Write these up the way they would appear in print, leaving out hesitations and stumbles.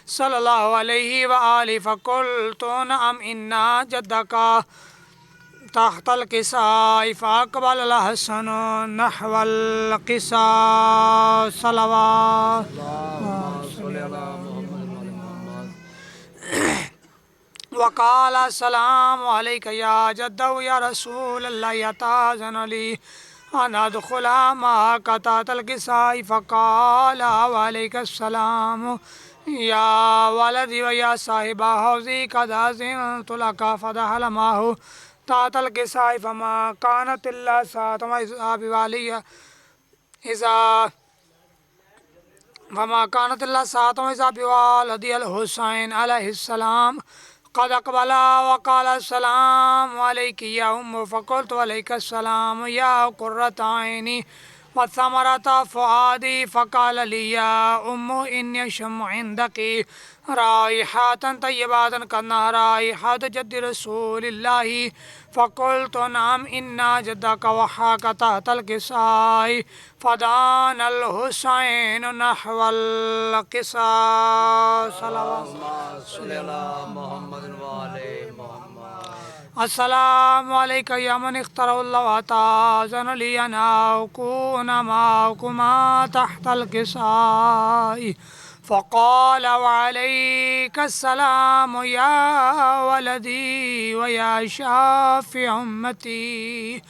صلی اللہ علیہ وآلہ فقلت نعم إن جدك تحت الكساء فأقبل الحسن نحو الكساء صلوات وقال السلام عليك يا جده يا رسول الله يتأذن لي أن أدخل معك تحت الكساء فقال وعليك السلام يا ولدي ويا صاحب حوضي قد أذنت لك فدخل معه تحت الكساء فما كانت إلا ساعة وإذا بوالي إذا فما كانت إلا ساعة وإذا بوالدي الحسين عليه السلام قد أقبل وقال السلام عليك يا أم فقلت وعليك السلام يا قرة عيني وثمرة فؤادي فقال لي يا أم إني أشم عندك رائحة طيبة كأنها رائحة جد رسول الله فقلت نعم إن جدك وحاك تحت الكساء فدان الحسين نحو الكساء صلوات السلام عليك يا من اختار الله وتأذن لي أن أكون معكما تحت الكساء فقال وعليك السلام يا ولدي ويا شافع أمتي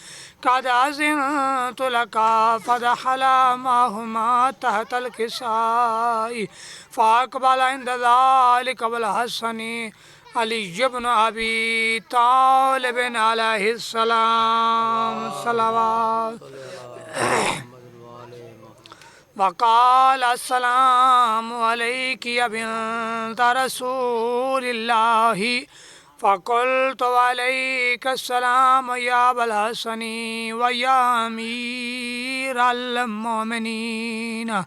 قد أذنت لك فدخل معهما تحت الكساء فأقبل عند ذلك بالحسن علي بن أبي طالب عليه السلام صلوات وقال السلام عليك يا بنت رسول الله فقلت وعليك السلام يا أبا الحسن ويا أمير المؤمنين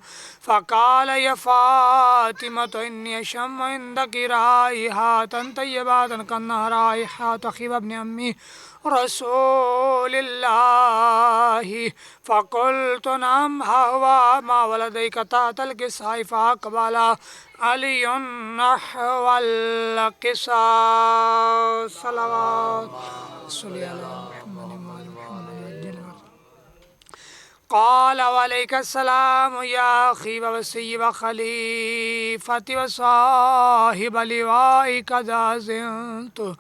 فقال يا فاطمة إني أشم عندك رائحة طيبة كأنها رائحة أخي وابن أمي رسول الله فقلت نعم هو ما ولديك تحت الكساء فأقبل علي نحو الكساء صلوات صلى على محمد قال وعليك السلام يا أخي ووصي وخليفتي وصاحب لوائي قد أذنت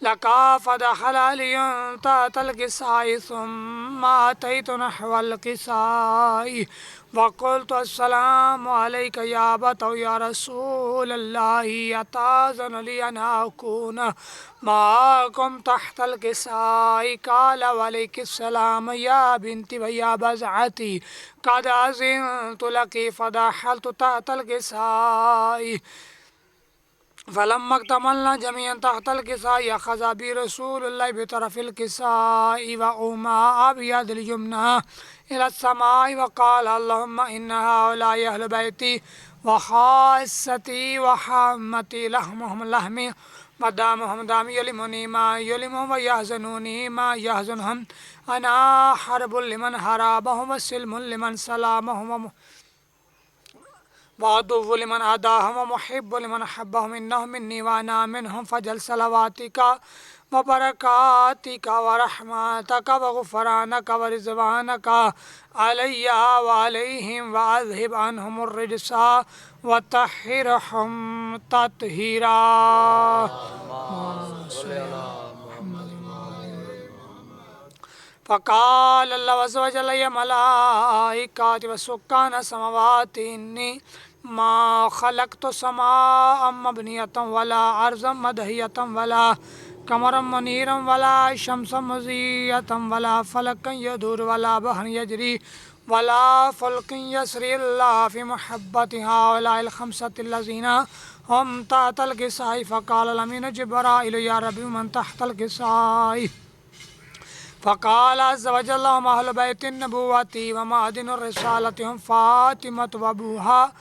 لك فدخل علي تحت الكساء ثم أتيت نحو الكساء وقلت السلام عليك يا أبت يا رسول الله أتأذن لي أن أكون معكم تحت الكساء قال وعليك السلام يا بنتي ويا بزعتي قد أذنت لك فدخلت تحت الكساء فلما اكتملنا جميعا تحت الكساء أخذ بي رسول الله بطرف الكساء وأومأ بيد اليمنى إلى السماء وقال اللهم إن هؤلاء أهل بيتي وخاصتي وحامتي لحمهم لحمي ودامهم دامي يلمني ما يلمهم ويحزنوني ما يحزنهم أنا حرب لمن حاربهم وسلم لمن سلامهم وعدو لمن عاداهم ومحب لمن أحبهم إنهم مني وأنا منهم فجل صلواتك وبركاتك ورحمتك وغفرانك ورضوانك علي وعليهم وأذهب عنهم الرجس وطهرهم تطهيرا فقال الله عز وجل يا ملائكتي وسكان السماوات إني ما خلقت سماء مبنية ولا أرضا مدهية ولا قمرا منيرا ولا شمسا مضيئة ولا فلكا يدور ولا بحر يجري ولا فلك يسري إلا في محبة هؤلاء الخمسة الذين هم تحت الكساء فقال الأمين جبرائيل يا ربي من تحت الكساء فقال عز وجل هم أهل بيت النبوة ومعدن الرسالة هم فاطمة وأبوها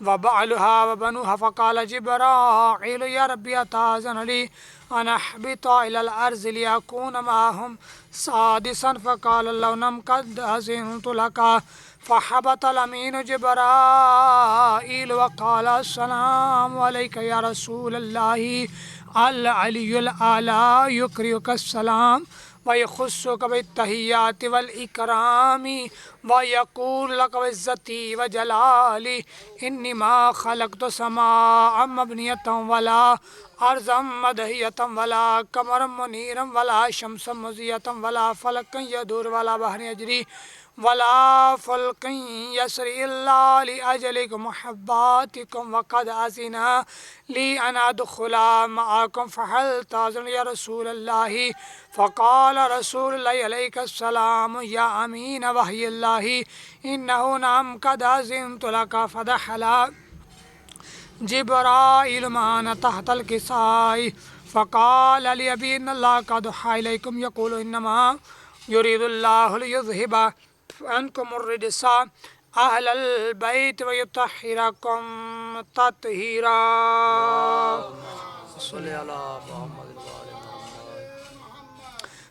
وبعلها وبنوها فقال جبرائيل يا ربي أتأذن لي أن أحبط إلى الأرض ليكون معهم سادسا فقال الله نعم قد أذنت لك فحبط الأمين جبرائيل وقال السلام عليك يا رسول الله العلي الأعلى يقرئك السلام ويخصك بالتحيات والإكرام ويقول لك بعزتي وجلالي إني ما خلقت سماء مبنية ولا أرضا مدهية ولا قمرا منيرا ولا شمسا مضية ولا فلكا يدور ولا بحر يجري ولا فلك يسري إلا لأجلكم محباتكم وقد أذن لي أن أدخل معكم فهل تأذن يا رسول الله فقال رسول الله عليك السلام يا أمين وحي الله إنه نعم قد أذنت لك فدخل جبرائيل معنا تحت الكساء فقال لأبي إن الله قد أوحى إليكم يقول إنما يريد الله ليذهب عنكم الرجس أهل البيت ويطهركم تطهيرا. صل على محمد وآل محمد.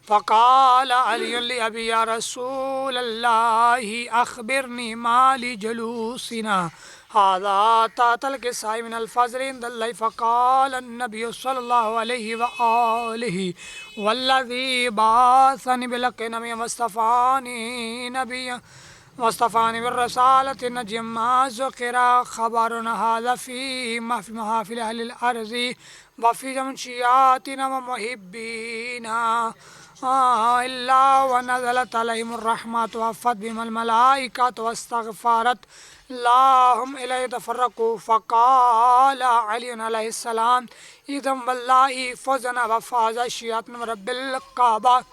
فقال علي لأبي يا رسول الله أخبرني ما لجلوسنا هذا تحت الكساء من الفجر عند الله. فقال النبي صلى الله عليه وآله والذي بعثني بالحق نبيا واصطفاني بالرسالة نجيا ما ذكر خبرنا هذا في محافل أهل الأرض وفي جمشياتنا ومحبينا إلا ونزلت عليهم الرحمة ووفت بهم الملائكة واستغفرت اللهم إليه تفرقوا. فقال علي عليه السلام إذا والله فزنا وفاز الشيعة من رب الكعبة.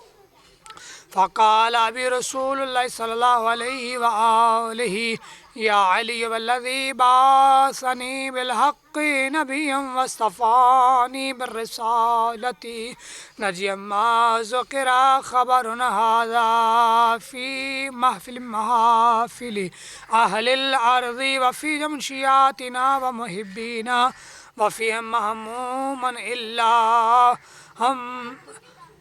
فقال أبي رسول الله صلى الله عليه وآله يا علي والذي بعثني بالحق نبيا واصطفاني بالرسالة نجيا ما ذكر خبرنا هذا في محافل أهل الأرض وفي جمشياتنا ومحبينا وفيهم مهموما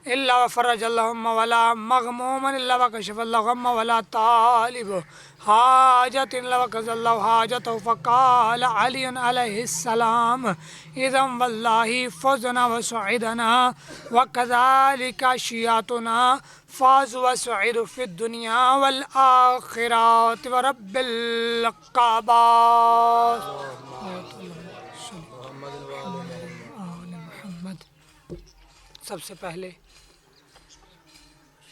إلا وفرج اللهم ولا مغموما إلا وكشف اللهم ولا طالب حاجة إلا وكذا الله حاجته. فقال علي عليه السلام إذا والله فزنا وسعدنا وكذلك شيعتنا فازوا وسعدوا في الدنيا والآخرة ورب الكعبة. سب سے پہلے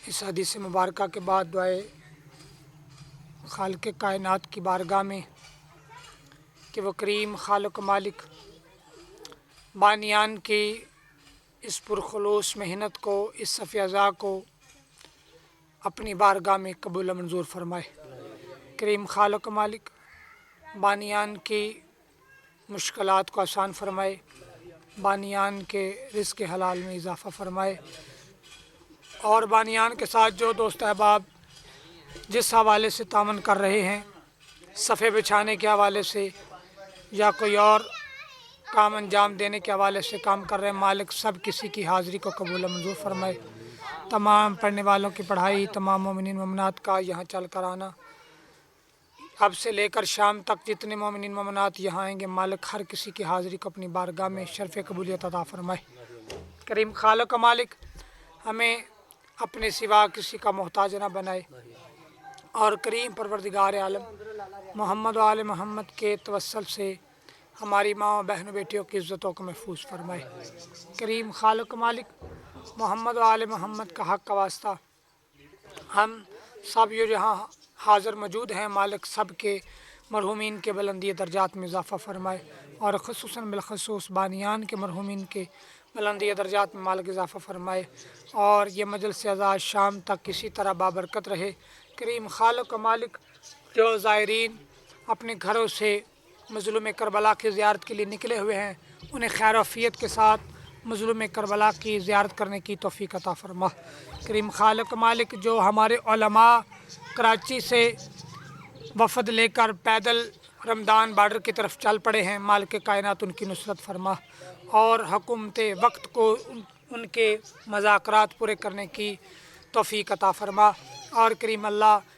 اس حدیث مبارکہ کے بعد دعائے خالق کائنات کی بارگاہ میں کہ وہ کریم خالق مالک بانیان کی اس پرخلوص محنت کو اس صف اعضاء کو اپنی بارگاہ میں قبول منظور فرمائے. کریم خالق مالک بانیان کی مشکلات کو آسان فرمائے، بانیان کے رزق حلال میں اضافہ فرمائے، اور بانیان کے ساتھ جو دوست احباب جس حوالے سے تعاون کر رہے ہیں، صفحے بچھانے کے حوالے سے یا کوئی اور کام انجام دینے کے حوالے سے کام کر رہے ہیں، مالک سب کسی کی حاضری کو قبول منظور فرمائے. تمام پڑھنے والوں کی پڑھائی، تمام مومنین مومنات کا یہاں چل کر آنا، اب سے لے کر شام تک جتنے مومنین مومنات یہاں آئیں گے، مالک ہر کسی کی حاضری کو اپنی بارگاہ میں شرف قبولیت عطا فرمائے. کریم خالق مالک ہمیں اپنے سوا کسی کا محتاج نہ بنائے، اور کریم پروردگار عالم محمد و آل محمد کے توسل سے ہماری ماں و بہنوں بیٹیوں کی عزتوں کو محفوظ فرمائے. کریم خالق مالک محمد و آل محمد کا حق کا واسطہ ہم سب جو یہاں حاضر موجود ہیں، مالک سب کے مرحومین کے بلندی درجات میں اضافہ فرمائے، اور خصوصاً بالخصوص بانیان کے مرحومین کے بلندی درجات میں مالک اضافہ فرمائے، اور یہ مجلس آزاد شام تک کسی طرح بابرکت رہے. کریم خالق و مالک جو زائرین اپنے گھروں سے مظلوم کربلا کی زیارت کے لیے نکلے ہوئے ہیں، انہیں خیر و عافیت کے ساتھ مظلوم کربلا کی زیارت کرنے کی توفیق عطا فرما. کریم خالق مالک جو ہمارے علماء کراچی سے وفد لے کر پیدل رمضان بارڈر کی طرف چل پڑے ہیں، مالک کائنات ان کی نصرت فرما، اور حکومت وقت کو ان کے مذاکرات پورے کرنے کی توفیق عطا فرما. اور کریم اللہ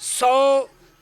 100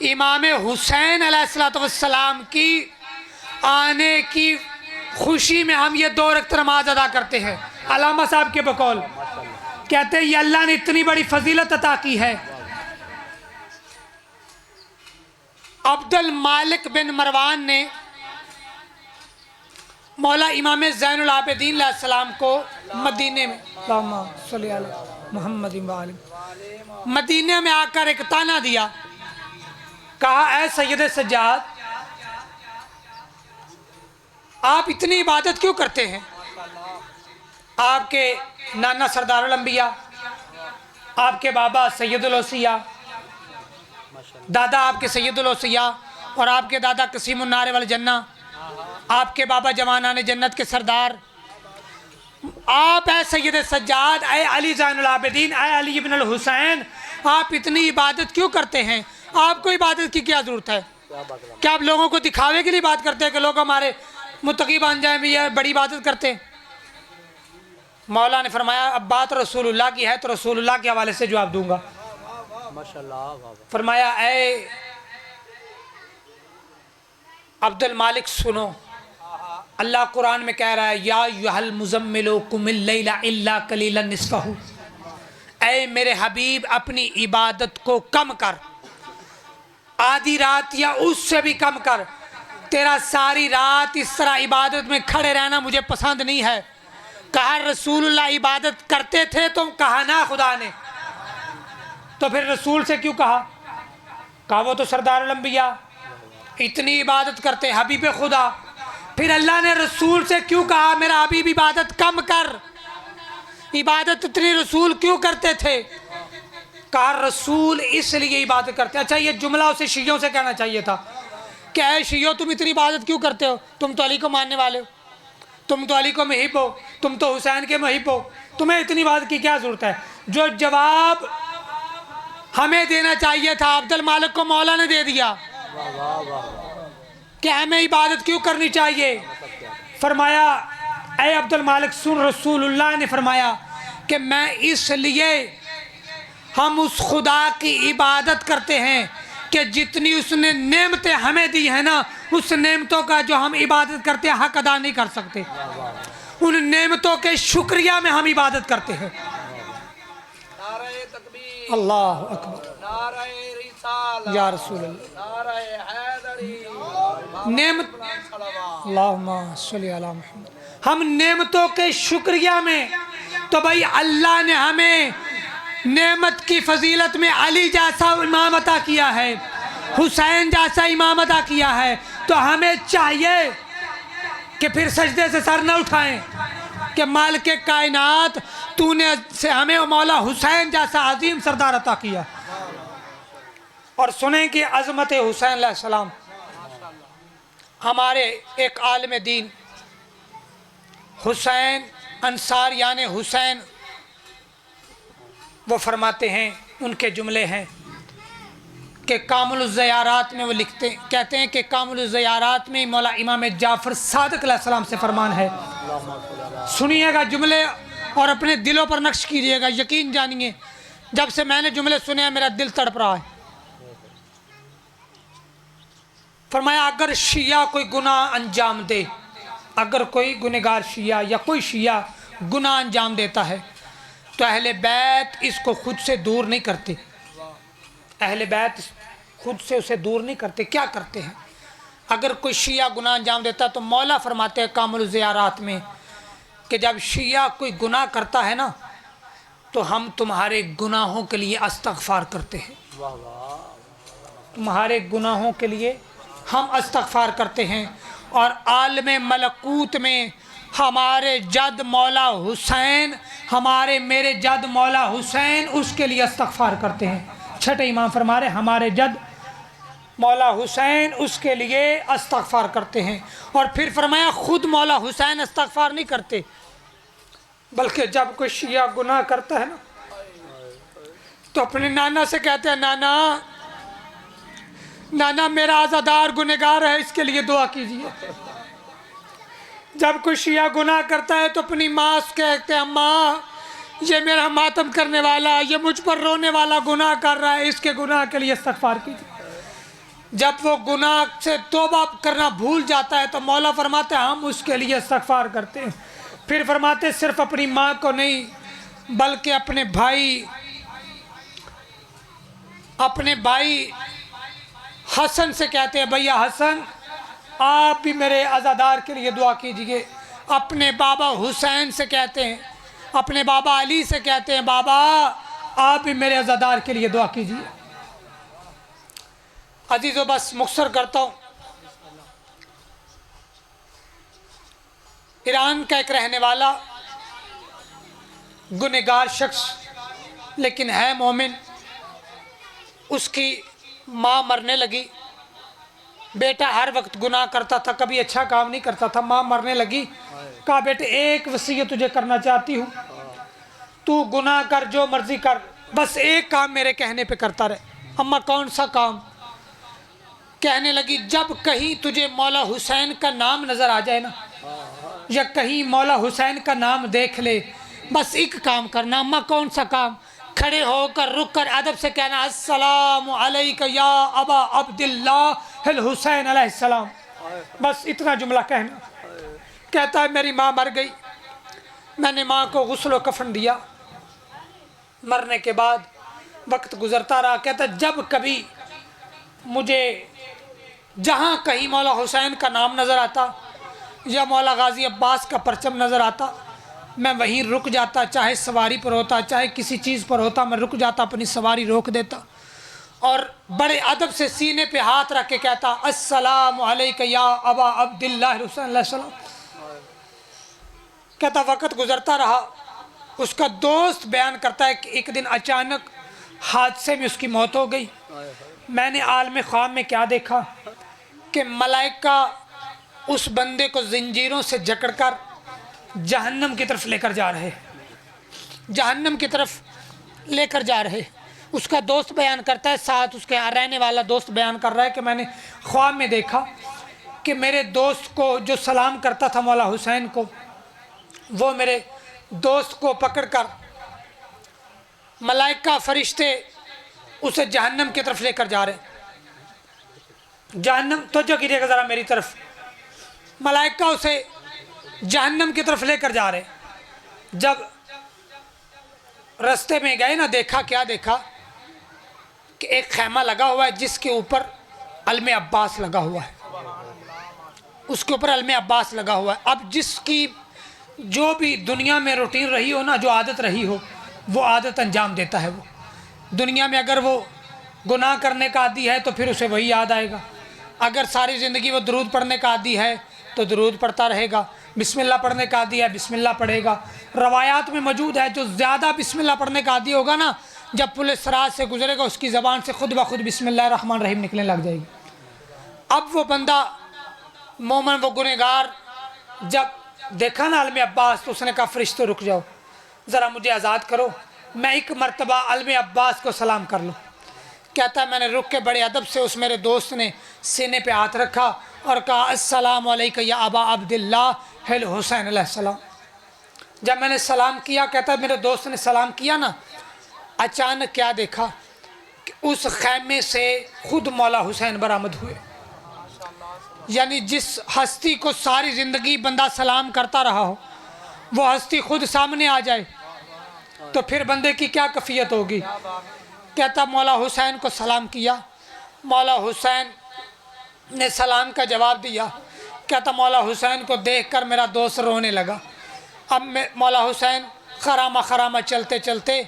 امام حسین علیہ السلام کی آنے کی خوشی میں ہم یہ 2 رکعت نماز ادا کرتے ہیں۔ علامہ صاحب کے بقول کہتے ہیں یہ اللہ نے اتنی بڑی فضیلت عطا کی ہے۔ عبد المالک بن مروان نے مولا امام زین العابدین علیہ السلام کو مدینے میں اللہم صلی علی محمد مدینے میں آ کر ایک تانا دیا، کہا اے سید سجاد آپ اتنی عبادت کیوں کرتے ہیں؟ آپ کے نانا سردار الانبیاء، آپ کے بابا سید الاوصیاء، دادا آپ کے سید الاوصیاء اور آپ کے دادا قسیم النار والجنہ، آپ کے بابا جوانان جنت کے سردار، آپ اے سید سجاد، اے علی زین العابدین، اے علی ابن الحسین، آپ اتنی عبادت کیوں کرتے ہیں؟ آپ کو عبادت کی کیا ضرورت ہے؟ کیا آپ لوگوں کو دکھاوے کے لیے بات کرتے ہیں کہ لوگ ہمارے متقی بن جائیں بھی یہ بڑی عبادت کرتے ہیں؟ مولا نے فرمایا اب بات رسول اللہ کی ہے تو رسول اللہ کے حوالے سے جواب دوں گا۔ فرمایا اے عبد المالک سنو، اللہ قرآن میں کہہ رہا ہے یا ایھا المزمل قم اللیل الا قلیلا نصفہ، اے میرے حبیب اپنی عبادت کو کم کر، آدھی رات یا اس سے بھی کم کر، تیرا ساری رات اس طرح عبادت میں کھڑے رہنا مجھے پسند نہیں ہے۔ کہا رسول اللہ عبادت کرتے تھے تو کہا نا خدا نے، تو پھر رسول سے کیوں کہا؟ کہا وہ تو سردار الانبیاء اتنی عبادت کرتے حبیب خدا، پھر اللہ نے رسول سے کیوں کہا میرا حبیب عبادت کم کر؟ عبادت اتنی رسول کیوں کرتے تھے؟ کہا رسول اس لیے عبادت کرتے۔ اچھا یہ جملہ اسے شیعوں سے کہنا چاہیے تھا کہ اے شیعوں تم اتنی عبادت کیوں کرتے ہو؟ تم تو علی کو ماننے والے ہو، تم تو علی کو محب ہو، تم تو حسین کے محب ہو، تمہیں اتنی عبادت کی کیا ضرورت ہے؟ جو جواب ہمیں دینا چاہیے تھا عبد المالک کو مولا نے دے دیا کہ ہمیں عبادت کیوں کرنی چاہیے۔ فرمایا اے عبد المالک سن، رسول اللہ نے فرمایا کہ میں اس لیے ہم اس خدا کی عبادت کرتے ہیں کہ جتنی اس نے نعمتیں ہمیں دی ہیں نا، اس نعمتوں کا جو ہم عبادت کرتے ہیں حق ادا نہیں کر سکتے، ان نعمتوں کے شکریہ میں ہم عبادت کرتے ہیں۔ نعرہ تکبیر، اللہ اکبر نعرہ رسالہ، یا رسول اللہ، نعرہ حیدری، نعمت صلوات۔ اللہم صلی علی محمد، ہم نعمتوں کے شکریہ میں، تو بھائی اللہ نے ہمیں نعمت کی فضیلت میں علی جیسا امام عطا کیا ہے، حسین جیسا امام عطا کیا ہے، تو ہمیں چاہیے کہ پھر سجدے سے سر نہ اٹھائیں کہ مالک کائنات تو نے ہمیں مولا حسین جیسا عظیم سردار عطا کیا۔ اور سنیں کہ عظمت حسین علیہ السلام، ہمارے ایک عالم دین حسین انصار یعنی حسین، وہ فرماتے ہیں، ان کے جملے ہیں کہ کامل الزیارات میں وہ کہتے ہیں کہ کامل الزیارات میں مولا امام جعفر صادق علیہ السلام سے فرمان ہے۔ سنیے گا جملے اور اپنے دلوں پر نقش کیجئے گا، یقین جانیے جب سے میں نے جملے سنے ہیں میرا دل تڑپ رہا ہے۔ فرمایا اگر شیعہ کوئی گناہ انجام دے، اگر کوئی گنہگار شیعہ یا کوئی شیعہ گناہ انجام دیتا ہے تو اہل بیت اس کو خود سے دور نہیں کرتے، اہل بیت خود سے اسے دور نہیں کرتے۔ کیا کرتے ہیں؟ اگر کوئی شیعہ گناہ انجام دیتا ہے تو مولا فرماتے ہیں کامل الزیارات میں کہ جب شیعہ کوئی گناہ کرتا ہے نا تو ہم تمہارے گناہوں کے لیے استغفار کرتے ہیں، تمہارے گناہوں کے لیے ہم استغفار کرتے ہیں۔ اور عالم ملکوت میں ہمارے جد مولا حسین، میرے جد مولا حسین اس کے لیے استغفار کرتے ہیں۔ چھٹے امام فرما رہے ہمارے جد مولا حسین اس کے لیے استغفار کرتے ہیں۔ اور پھر فرمایا خود مولا حسین استغفار نہیں کرتے، بلکہ جب کوئی شیعہ گناہ کرتا ہے نا تو اپنے نانا سے کہتے ہیں نانا میرا عزادار گنہگار ہے، اس کے لیے دعا کیجیے۔ جب کوئی شیعہ گناہ کرتا ہے تو اپنی ماں سے کہتے ہیں ماں یہ میرا ماتم کرنے والا، یہ مجھ پر رونے والا گناہ کر رہا ہے، اس کے گناہ کے لیے استغفار کیجیے۔ جب وہ گناہ سے توبہ کرنا بھول جاتا ہے تو مولا فرماتے ہیں ہم اس کے لیے استغفار کرتے ہیں. پھر فرماتے صرف اپنی ماں کو نہیں بلکہ اپنے بھائی حسن سے کہتے ہیں بھیا حسن آپ بھی میرے عزادار کے لیے دعا کیجئے. اپنے بابا حسین سے کہتے ہیں, اپنے بابا علی سے کہتے ہیں بابا آپ بھی میرے عزادار کے لیے دعا کیجئے. عزیزو بس مختصر کرتا ہوں. ایران کا ایک رہنے والا گنہگار شخص لیکن ہے مومن, اس کی ماں مرنے لگی. بیٹا ہر وقت گناہ کرتا تھا, کبھی اچھا کام نہیں کرتا تھا. ماں مرنے لگی, کہا بیٹے ایک وصیت تجھے کرنا چاہتی ہوں, تو گناہ کر جو مرضی کر, بس ایک کام میرے کہنے پہ کرتا رہے. اماں کون سا کام؟ کہنے لگی جب کہیں تجھے مولا حسین کا نام نظر آ جائے نا, یا کہیں مولا حسین کا نام دیکھ لے, بس ایک کام کرنا. اماں کون سا کام؟ کھڑے ہو کر رک کر ادب سے کہنا السلام علیکہ یا ابا عبداللہ الحسین علیہ السلام. بس اتنا جملہ کہنا. کہتا ہے میری ماں مر گئی, میں نے ماں کو غسل و کفن دیا. مرنے کے بعد وقت گزرتا رہا. کہتا جب کبھی مجھے جہاں کہیں مولا حسین کا نام نظر آتا یا مولا غازی عباس کا پرچم نظر آتا, میں وہیں رک جاتا. چاہے سواری پر ہوتا چاہے کسی چیز پر ہوتا, میں رک جاتا, اپنی سواری روک دیتا اور بڑے ادب سے سینے پہ ہاتھ رکھ کے کہتا السلام علیکہ یا ابا عبداللہ الحسین علیہ السلام. کہتا وقت گزرتا رہا. اس کا دوست بیان کرتا ہے کہ ایک دن اچانک حادثے میں اس کی موت ہو گئی. میں نے عالم خواب میں کیا دیکھا کہ ملائکہ اس بندے کو زنجیروں سے جکڑ کر جہنم کی طرف لے کر جا رہے, جہنم کی طرف لے کر جا رہے. اس کا دوست بیان کرتا ہے, ساتھ اس کے رہنے والا دوست بیان کر رہا ہے کہ میں نے خواب میں دیکھا کہ میرے دوست کو جو سلام کرتا تھا مولا حسین کو, وہ میرے دوست کو پکڑ کر ملائکہ فرشتے اسے جہنم کی طرف لے کر جا رہے. جہنم توجہ کیجیے گا ذرا میری طرف. ملائکہ اسے جہنم کی طرف لے کر جا رہے. جب رستے میں گئے نا, دیکھا کیا دیکھا کہ ایک خیمہ لگا ہوا ہے جس کے اوپر علم عباس لگا ہوا ہے, اس کے اوپر علم عباس لگا ہوا ہے. اب جس کی جو بھی دنیا میں روٹین رہی ہو نا, جو عادت رہی ہو, وہ عادت انجام دیتا ہے. وہ دنیا میں اگر وہ گناہ کرنے کا عادی ہے تو پھر اسے وہی یاد آئے گا. اگر ساری زندگی وہ درود پڑھنے کا عادی ہے تو درود پڑھتا رہے گا. بسم اللہ پڑھنے کا عادی ہے بسم اللہ پڑھے گا. روایات میں موجود ہے جو زیادہ بسم اللہ پڑھنے کا عادی ہوگا نا, جب پولیس سراج سے گزرے گا اس کی زبان سے خود بخود بسم اللہ الرحمن الرحیم نکلنے لگ جائے گی. اب وہ بندہ مومن, وہ گنہگار, جب دیکھا نا علم عباس تو اس نے کہا فرشتوں رک جاؤ, ذرا مجھے آزاد کرو, میں ایک مرتبہ علم عباس کو سلام کر لوں. کہتا ہے میں نے رک کے بڑے ادب سے, اس میرے دوست نے سینے پہ ہاتھ رکھا اور کہا السلام علیکہ یا ابا عبداللہ الحسین علیہ السلام. جب میں نے سلام کیا, کہتا ہے میرے دوست نے سلام کیا نا, اچانک کیا دیکھا کہ اس خیمے سے خود مولا حسین برآمد ہوئے. یعنی جس ہستی کو ساری زندگی بندہ سلام کرتا رہا ہو, وہ ہستی خود سامنے آ جائے تو پھر بندے کی کیا کیفیت ہوگی. کہتا مولا حسین کو سلام کیا, مولا حسین نے سلام کا جواب دیا. کہتا مولا حسین کو دیکھ کر میرا دوست رونے لگا. اب مولا حسین خرامہ خرامہ چلتے چلتے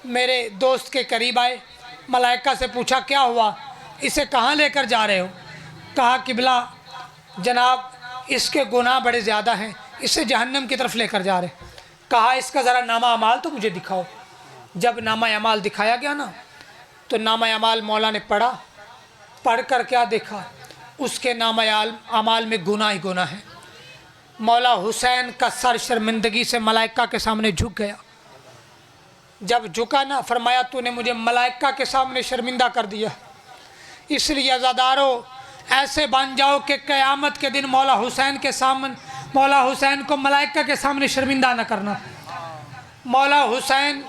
میرے دوست کے قریب آئے. ملائکہ سے پوچھا کیا ہوا, اسے کہاں لے کر جا رہے ہو؟ کہا قبلہ جناب اس کے گناہ بڑے زیادہ ہیں, اسے جہنم کی طرف لے کر جا رہے. کہا اس کا ذرا نامہ اعمال تو مجھے دکھاؤ. جب نامہ اعمال دکھایا گیا نا تو نامہ اعمال مولا نے پڑھا. پڑھ کر کیا دیکھا, اس کے نامہ اعمال میں گناہ ہی گناہ ہے. مولا حسین کا سر شرمندگی سے ملائکہ کے سامنے جھک گیا. جب جھکا نا, فرمایا تو نے مجھے ملائکہ کے سامنے شرمندہ کر دیا, اس لیے عزادارو ایسے بن جاؤ کہ قیامت کے دن مولا حسین کو ملائکہ کے سامنے شرمندہ نہ کرنا. مولا حسین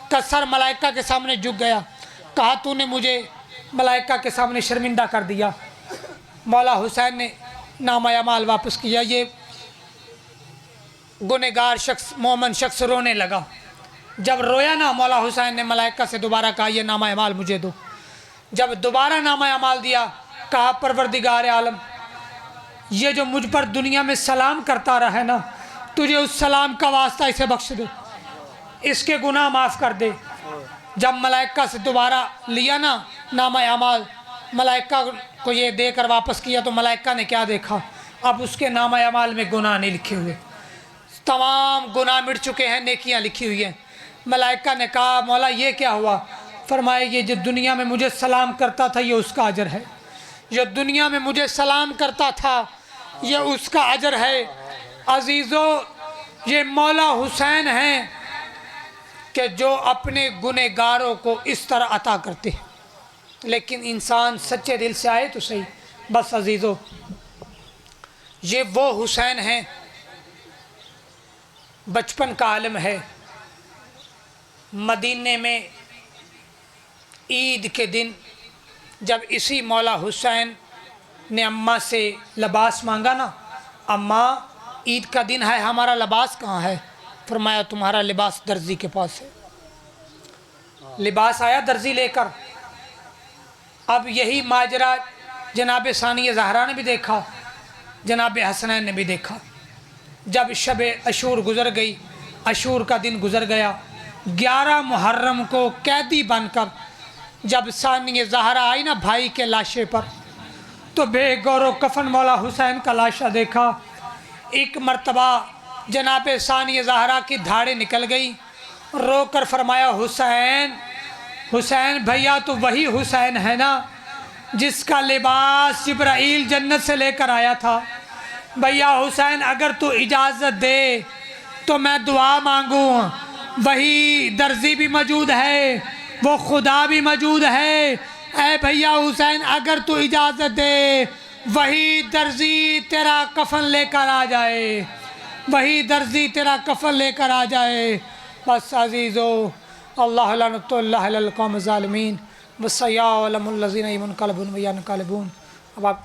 کا سر ملائکہ کے سامنے جھک گیا. کہا تو نے مجھے ملائکہ کے سامنے شرمندہ کر دیا. مولا حسین نے نامہ اعمال واپس کیا. یہ گنہگار شخص مومن شخص رونے لگا. جب رویا نا مولا حسین نے ملائکہ سے دوبارہ کہا یہ نامہ اعمال مجھے دو. جب دوبارہ نامہ اعمال دیا کہا پروردگار عالم یہ جو مجھ پر دنیا میں سلام کرتا رہا ہے نا تجھے اس سلام کا واسطہ اسے بخش دے, اس کے گناہ معاف کر دے. جب ملائکہ سے دوبارہ لیا نا نامہ اعمال ملائکہ کو یہ دے کر واپس کیا تو ملائکہ نے کیا دیکھا, اب اس کے نامہ اعمال میں گناہ نہیں لکھے ہوئے, تمام گناہ مٹ چکے ہیں, نیکیاں لکھی ہوئی ہیں. ملائکہ نے کہا مولا یہ کیا ہوا؟ فرمایا یہ جو دنیا میں مجھے سلام کرتا تھا یہ اس کا اجر ہے, جو دنیا میں مجھے سلام کرتا تھا یہ اس کا اجر ہے. عزیزو یہ مولا حسین ہیں کہ جو اپنے گنہگاروں کو اس طرح عطا کرتے ہیں, لیکن انسان سچے دل سے آئے تو صحیح. بس عزیزو یہ وہ حسین ہیں, بچپن کا عالم ہے. مدینے میں عید کے دن جب اسی مولا حسین نے اماں سے لباس مانگا نا, اماں عید کا دن ہے ہمارا لباس کہاں ہے؟ فرمایا تمہارا لباس درزی کے پاس ہے. لباس آیا درزی لے کر. اب یہی ماجرا جناب ثانی زہرا نے بھی دیکھا, جناب حسنین نے بھی دیکھا. جب شب عاشور گزر گئی, عاشور کا دن گزر گیا, 11 محرم کو قیدی بن کر جب ثانی زہرا آئی نا بھائی کے لاشے پر تو بے گور و کفن مولا حسین کا لاشا دیکھا. ایک مرتبہ جناب ثانی زہرا کی دھاڑیں نکل گئی, رو کر فرمایا حسین حسین بھیا تو وہی حسین ہے نا جس کا لباس جبرائیل جنت سے لے کر آیا تھا؟ بھیا حسین اگر تو اجازت دے تو میں دعا مانگوں. وہی درزی بھی موجود ہے, وہ خدا بھی موجود ہے. اے بھیا حسین اگر تو اجازت دے وہی درزی تیرا کفن لے کر آ جائے, وہی درزی تیرا کفن لے کر آ جائے. بس عزیزو اللہ لعنت اللہ علی القوم الظالمین وسیعلم الذین ینقلبون وینقلبون. اب آپ